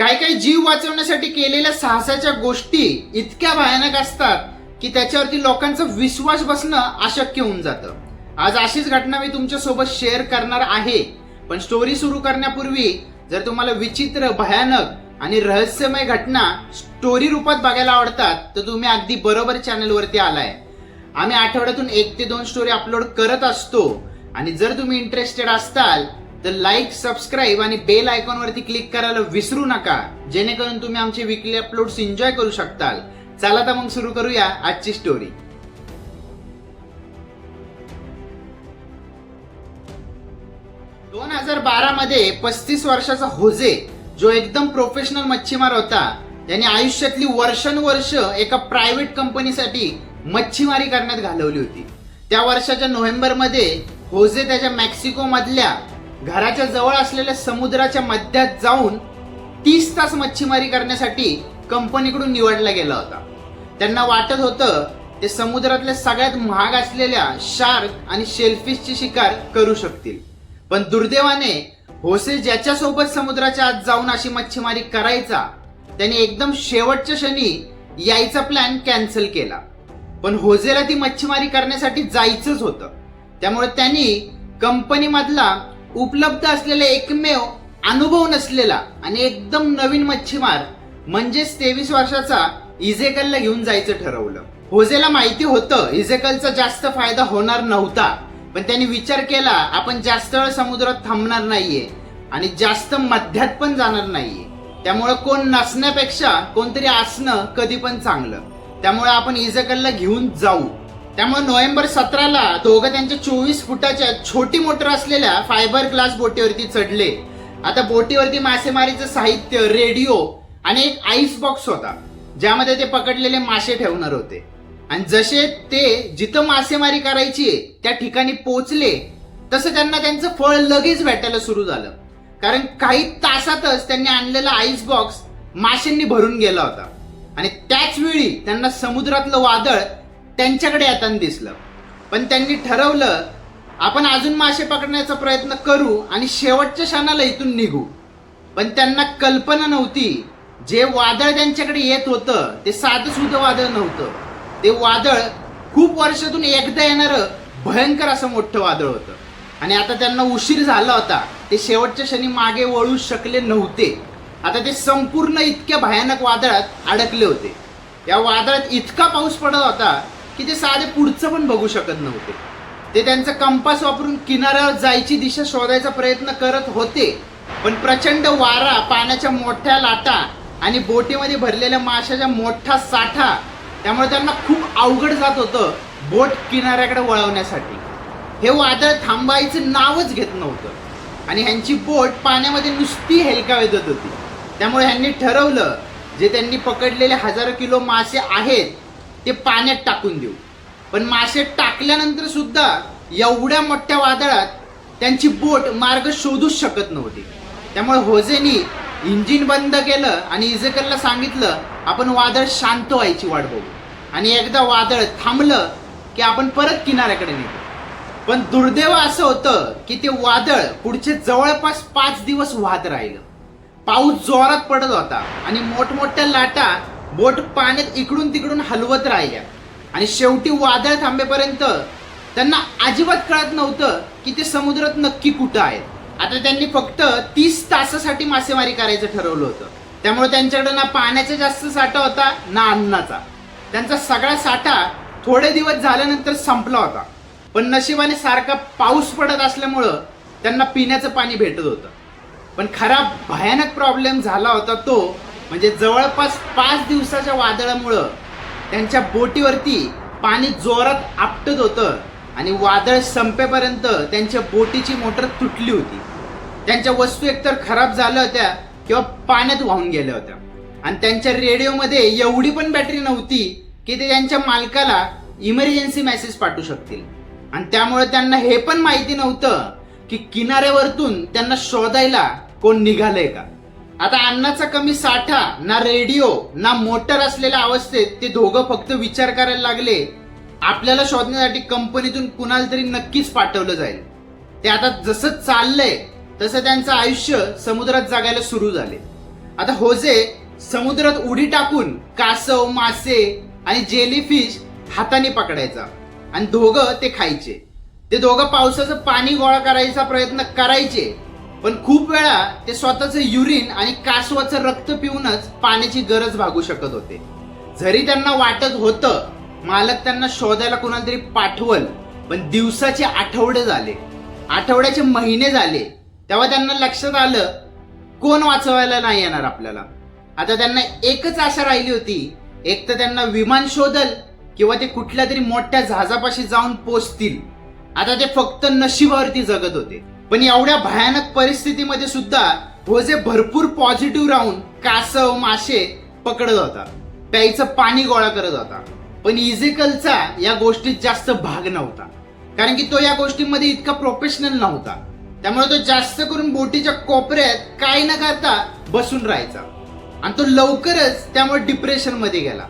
काही काही जीव वाचवण्यासाठी केलेल्या साहसाच्या गोष्टी इतक्या भयानक असतात की त्याच्यावरती लोकांचा विश्वास बसणं अशक्य होऊन जातं. आज अशीच घटना मी तुमच्या सोबत शेअर करणार आहे. पण स्टोरी सुरू करण्यापूर्वी जर तुम्हाला विचित्र, भयानक आणि रहस्यमय घटना स्टोरी रूपात बघायला आवडतात तर तुम्ही अगदी बरोबर चॅनलवरती आलाय. आम्ही आठवड्यातून 1 ते 2 स्टोरी अपलोड करत असतो आणि जर तुम्ही इंटरेस्टेड असताल तर लाईक, सबस्क्राईब आणि बेल आयकॉन वरती क्लिक करायला विसरू नका, जेणेकरून तुम्ही आमचे वीकली अपलोड्स एन्जॉय करू शकताल. चला तर मग सुरू करूया आजची स्टोरी. दोन 2012 मध्ये 35 वर्षाचा होजे, जो एकदम प्रोफेशनल मच्छीमार होता, त्याने आयुष्यातली वर्षानुवर्ष एका प्रायव्हेट कंपनीसाठी मच्छीमारी करण्यात घालवली होती. त्या वर्षाच्या नोव्हेंबर मध्ये होजे त्याच्या मेक्सिको मधल्या घराच्या जवळ असलेल्या समुद्राच्या मध्यात जाऊन 30 तास मच्छीमारी करण्यासाठी कंपनीकडून निवडला गेला होता. त्यांना वाटत होतं ते समुद्रातल्या सगळ्यात महाग असलेल्या शार्क आणि शेलफिशची शिकार करू शकतील. पण दुर्दैवाने होसे ज्याच्यासोबत समुद्राच्या आत जाऊन अशी मच्छीमारी करायचा, त्याने एकदम शेवटच्या क्षणी यायचा प्लॅन कॅन्सल केला. पण होजेला ती मच्छीमारी करण्यासाठी जायचंच होतं. त्यामुळे त्यांनी कंपनीमधला उपलब्ध असलेला एकमेव अनुभव नसलेला आणि एकदम नवीन मच्छीमार म्हणजेच 23 वर्षाचा इझेकलला घेऊन जायचं ठरवलं. होजेला माहिती होतं इझेकलचा जास्त फायदा होणार नव्हता, पण त्यांनी विचार केला आपण जास्त वेळ समुद्रात थांबणार नाहीये आणि जास्त मध्यात पण जाणार नाहीये. त्यामुळे कोण नसण्यापेक्षा कोणतरी असणं कधी पण चांगलं. त्यामुळे आपण इझेकलला घेऊन जाऊ. त्यामुळे नोव्हेंबर 17ला दोघं त्यांच्या 24 फुटाच्या छोटी मोटर असलेल्या फायबर ग्लास बोटीवरती चढले. आता बोटीवरती मासेमारीचं साहित्य, रेडिओ आणि एक आईस बॉक्स होता, ज्यामध्ये ते पकडलेले मासे ठेवणार होते. आणि जसे ते जिथं मासेमारी करायची त्या ठिकाणी पोहोचले तसं त्यांना त्यांचं फळ लगेच भेटायला सुरू झालं. कारण काही तासातच त्यांनी आणलेला आईस बॉक्स माशांनी भरून गेला होता. आणि त्याच वेळी त्यांना समुद्रातलं वादळ त्यांच्याकडे येताना दिसलं. पण त्यांनी ठरवलं आपण अजून मासे पकडण्याचा प्रयत्न करू आणि शेवटच्या क्षणाला इथून निघू. पण त्यांना कल्पना नव्हती जे वादळ त्यांच्याकडे येत होतं ते साधं सुद्धा वादळ नव्हतं. ते वादळ खूप वर्षातून एकदा येणारं भयंकर असं मोठं वादळ होतं. आणि आता त्यांना उशीर झाला होता. ते शेवटच्या क्षणी मागे वळू शकले नव्हते. आता ते संपूर्ण इतक्या भयानक वादळात अडकले होते. या वादळात इतका पाऊस पडत होता की ते साधे पुढचं पण बघू शकत नव्हते. ते त्यांचा कंपास वापरून किनाऱ्यावर जायची दिशा शोधायचा प्रयत्न करत होते. पण प्रचंड वारा, पाण्याच्या मोठ्या लाटा आणि बोटीमध्ये भरलेल्या माशाचा मोठा साठा, त्यामुळे त्यांना खूप अवघड जात होतं बोट किनाऱ्याकडे वळवण्यासाठी. हे वादळ थांबायचं नावच घेत नव्हतं आणि ह्यांची बोट पाण्यामध्ये नुसती हेलकावत होती. त्यामुळे ह्यांनी ठरवलं जे त्यांनी पकडलेले हजारो किलो मासे आहेत ते पाण्यात टाकून देऊ. पण मासे टाकल्यानंतर सुद्धा एवढ्या मोठ्या वादळात त्यांची बोट मार्ग शोधूच शकत नव्हती. त्यामुळे होजेनी इंजिन बंद केलं आणि इझेकलला सांगितलं आपण वादळ शांत व्हायची वाट बघू आणि एकदा वादळ थांबलं की आपण परत किनाऱ्याकडे निघू. पण दुर्दैव असं होतं की ते वादळ पुढचे जवळपास 5 दिवस वाहत राहिलं. पाऊस जोरात पडत होता आणि मोठमोठ्या लाटा बोट पाण्यात इकडून तिकडून हलवत राहिल्या. आणि शेवटी वादळ थांबेपर्यंत त्यांना अजिबात कळत नव्हतं की ते समुद्रात नक्की कुठं आहेत. आता त्यांनी फक्त 30 तासासाठी मासेमारी करायचं ठरवलं होतं. त्यामुळे त्यांच्याकडे ना पाण्याचा जास्त साठा होता ना अन्नाचा. त्यांचा सगळा साठा थोडे दिवस झाल्यानंतर संपला होता. पण नशिबाने सारखा पाऊस पडत असल्यामुळं त्यांना पिण्याचं पाणी भेटत होतं. पण खरा भयानक प्रॉब्लेम झाला होता तो म्हणजे जवळपास 5 दिवसाच्या वादळामुळं त्यांच्या बोटीवरती पाणी जोरात आपटत होतं आणि वादळ संपेपर्यंत त्यांच्या बोटीची मोटर तुटली होती. त्यांच्या वस्तू एकतर खराब झाल्या होत्या किंवा पाण्यात वाहून गेल्या होत्या. आणि त्यांच्या रेडिओमध्ये एवढी पण बॅटरी नव्हती की ते त्यांच्या मालकाला इमर्जन्सी मेसेज पाठवू शकतील. आणि त्यामुळे त्यांना हे पण माहिती नव्हतं की किनाऱ्यावरतून त्यांना शोधायला कोण निघालंय का. आता अन्नाचा कमी साठा, ना रेडिओ ना मोटर असलेल्या अवस्थेत ते दोघं फक्त विचार करायला लागले आपल्याला शोधण्यासाठी कंपनीतून कुणाला तरी नक्कीच पाठवलं जाईल. ते आता जसं चाललंय तसं त्यांचं आयुष्य समुद्रात जगायला सुरू झाले. आता होजे समुद्रात उडी टाकून कासव, मासे आणि जेलीफिश हाताने पकडायचा आणि दोघं ते खायचे. ते दोघं पावसाचं पाणी गोळा करायचा प्रयत्न करायचे, पण खूप वेळा ते स्वतःचं युरिन आणि कासवाचं रक्त पिऊनच पाण्याची गरज भागू शकत होते. जरी त्यांना वाटत होतं मालक त्यांना शोधायला कोणाला तरी पाठवल, पण दिवसाचे आठवडे झाले, आठवड्याचे महिने झाले, तेव्हा त्यांना लक्षात आलं कोण वाचवायला नाही येणार आपल्याला. आता त्यांना एकच आशा राहिली होती, एक तर त्यांना विमान शोधल किंवा ते कुठल्या तरी मोठ्या जहाजापाशी जाऊन पोचतील. आता ते फक्त नशिबावरती जगत होते. पण एवढ्या भयानक परिस्थितीमध्ये सुद्धा होजे भरपूर पॉझिटिव्ह राहून कासव, मासे पकडत होता, प्यायचं पाणी गोळा करत होता. पण इजेकलचा या गोष्टीत जास्त भाग नव्हता, कारण की तो या गोष्टींमध्ये इतका प्रोफेशनल नव्हता. त्यामुळे तो जास्त करून बोटीच्या कोपऱ्यात काही न करता बसून राहायचा आणि तो लवकरच त्यामुळे डिप्रेशन मध्ये गेला.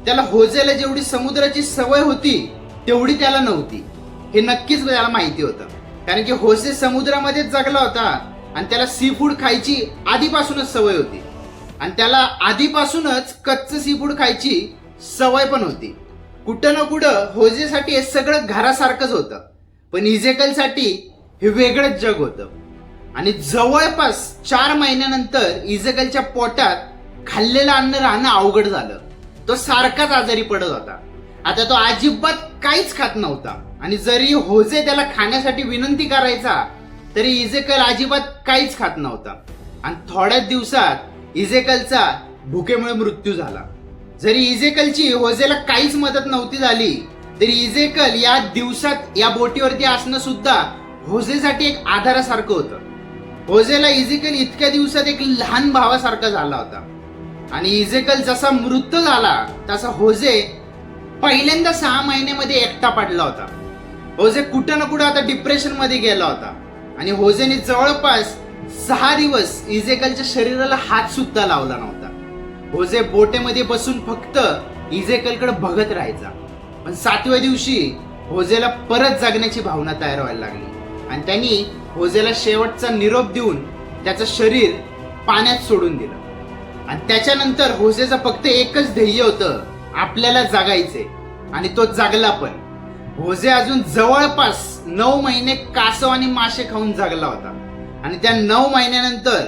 त्याला होजेला जेवढी समुद्राची सवय होती तेवढी त्याला नव्हती, हे नक्कीच त्याला माहिती होतं. कारण की होजे समुद्रामध्येच जगला होता आणि त्याला सी फूड खायची आधीपासूनच सवय होती आणि त्याला आधीपासूनच कच्चं सी फूड खायची सवय पण होती. कुठं ना कुठं होजेसाठी हे सगळं घरासारखंच होतं, पण इजेकलसाठी हे वेगळंच जग होतं. आणि जवळपास 4 महिन्यानंतर इजेकलच्या पोटात खाल्लेलं अन्न राहणं अवघड झालं. तो सारखाच आजारी पडत होता. आता तो अजिबात काहीच खात नव्हता आणि जरी होजे त्याला खाण्यासाठी विनंती करायचा तरी इजेकल अजिबात काहीच खात नव्हता आणि थोड्याच दिवसात इजेकलचा भुकेमुळे मृत्यू झाला. जरी इजेकलची होजेला काहीच मदत नव्हती झाली तरी इजेकल या दिवसात या बोटीवरती असणं सुद्धा होजेसाठी एक आधारासारखं होतं. होजेला इजेकल इतक्या दिवसात एक लहान भावासारखा झाला होता आणि इजेकल जसा मृत झाला तसा होजे पहिल्यांदा 6 महिन्यामध्ये एकटा पडला होता. होजे कुठं ना कुठं आता डिप्रेशन मध्ये गेला होता आणि होजेने जवळपास 6 दिवस इजेकलच्या शरीराला हात सुद्धा लावला नव्हता. होजे बोटेमध्ये बसून फक्त इजेकलकडे बघत राहायचा. पण 7व्या दिवशी होजेला परत जगण्याची भावना तयार व्हायला लागली आणि त्यांनी होजेला शेवटचा निरोप देऊन त्याचं शरीर पाण्यात सोडून दिलं. आणि त्याच्यानंतर होजेचं फक्त एकच ध्येय होतं, आपल्याला जगायचे, आणि तो जगला पण. होजे अजून जवळपास 9 महिने कासव आणि मासे खाऊन जगला होता आणि त्या 9 महिन्यानंतर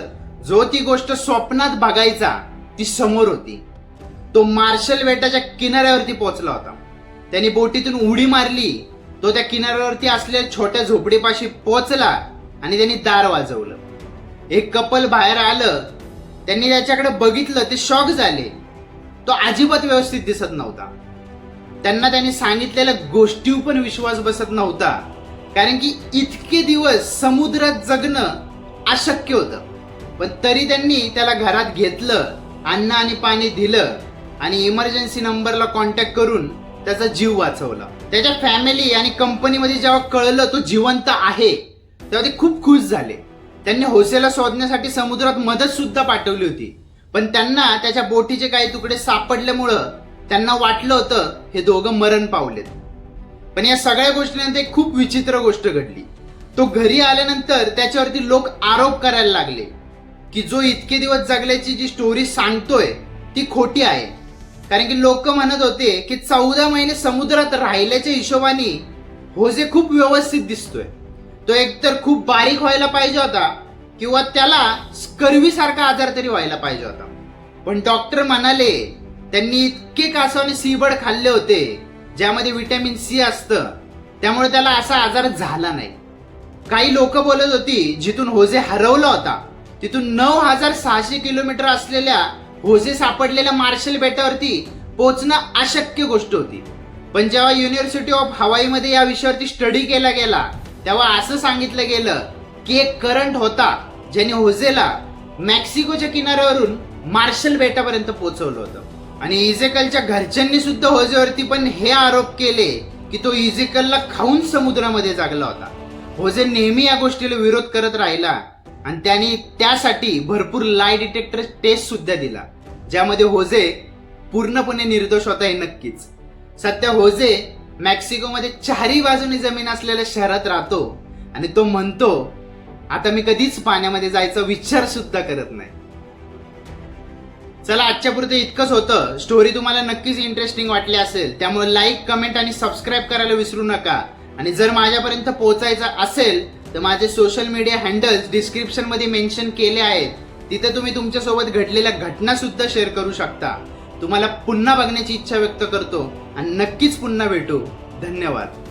जो ती गोष्ट स्वप्नात बघायचा ती समोर होती. तो मार्शल बेटाच्या किनाऱ्यावरती पोहोचला होता. त्यांनी बोटीतून उडी मारली. तो त्या किनाऱ्यावरती असलेल्या छोट्या झोपडीपाशी पोहोचला आणि त्यांनी दार वाजवलं. एक कपल बाहेर आलं. त्यांनी त्याच्याकडे बघितलं. ते शॉक झाले. तो अजिबात व्यवस्थित दिसत नव्हता. त्यांनी सांगितलेल्या गोष्टीवर पण विश्वास बसत नव्हता, कारण की इतके दिवस समुद्रात जगणं अशक्य होतं. पण तरी त्यांनी त्याला घरात घेतलं, अन्न आणि पाणी दिलं आणि इमर्जन्सी नंबरला कॉन्टॅक्ट करून त्याचा जीव वाचवला. त्याच्या फॅमिली आणि कंपनीमध्ये जेव्हा कळलं तो जिवंत आहे तेव्हा ते खूप खुश झाले. त्यांनी होसेला शोधण्यासाठी समुद्रात मदत सुद्धा पाठवली होती, पण त्यांना त्याच्या बोटीचे काही तुकडे सापडल्यामुळं त्यांना वाटलं होतं हे दोघं मरण पावलेत. पण या सगळ्या गोष्टीनंतर एक खूप विचित्र गोष्ट घडली. तो घरी आल्यानंतर त्याच्यावरती लोक आरोप करायला लागले की जो इतके दिवस जगल्याची जी स्टोरी सांगतोय ती खोटी आहे. कारण की लोक म्हणत होते की 14 महिने समुद्रात राहिल्याच्या हिशोबाने होजे खूप व्यवस्थित दिसतोय. तो एकतर खूप बारीक व्हायला पाहिजे होता किंवा त्याला स्कर्वी सारखा आजार तरी व्हायला पाहिजे होता. पण डॉक्टर म्हणाले त्यांनी इतके कासव आणि सीबड खाल्ले होते ज्यामध्ये व्हिटॅमिन सी असतं, त्यामुळे त्याला असा आजार झाला नाही. काही लोक बोलत होती जिथून होजे हरवला होता तिथून 9600 किलोमीटर असलेल्या होजे सापडलेल्या मार्शल बेटावरती पोहोचणं अशक्य गोष्ट होती. पण जेव्हा युनिव्हर्सिटी ऑफ हवाईमध्ये या विषयावरती स्टडी केला गेला तेव्हा असं सांगितलं गेलं की एक करंट होता ज्याने होजेला मेक्सिकोच्या किनाऱ्यावरून मार्शल बेटापर्यंत पोहोचवलं होतं. आणि इजेकलच्या घरच्यांनी सुद्धा होजेवरती पण हे आरोप केले की तो इजेकलला खाऊन समुद्रामध्ये जगला होता. होजे नेहमी या गोष्टीला विरोध करत राहिला आणि त्यांनी त्यासाठी भरपूर लाय डिटेक्टर टेस्ट सुद्धा दिला, ज्यामध्ये होजे पूर्णपणे निर्दोष होता हे नक्कीच. सध्या होजे मेक्सिकोमध्ये 4ही बाजूनी जमीन असलेल्या शहरात राहतो आणि तो म्हणतो आता मी कधीच पाण्यामध्ये जायचा विचार सुद्धा करत नाही. चला आजच्या पुरते इतकंच होतं. स्टोरी तुम्हाला नक्कीच इंटरेस्टिंग वाटली असेल, त्यामुळे लाईक, कमेंट आणि सबस्क्राईब करायला विसरू नका. आणि जर माझ्यापर्यंत पोहोचायचं असेल तर माझे सोशल मीडिया हँडल्स डिस्क्रिप्शन मध्ये मेन्शन केले आहेत. तिथे तुम्ही तुमच्यासोबत घडलेल्या घटना सुद्धा शेअर करू शकता. तुम्हाला पुन्हा बघण्याची इच्छा व्यक्त करतो आणि नक्कीच पुन्हा भेटू. धन्यवाद.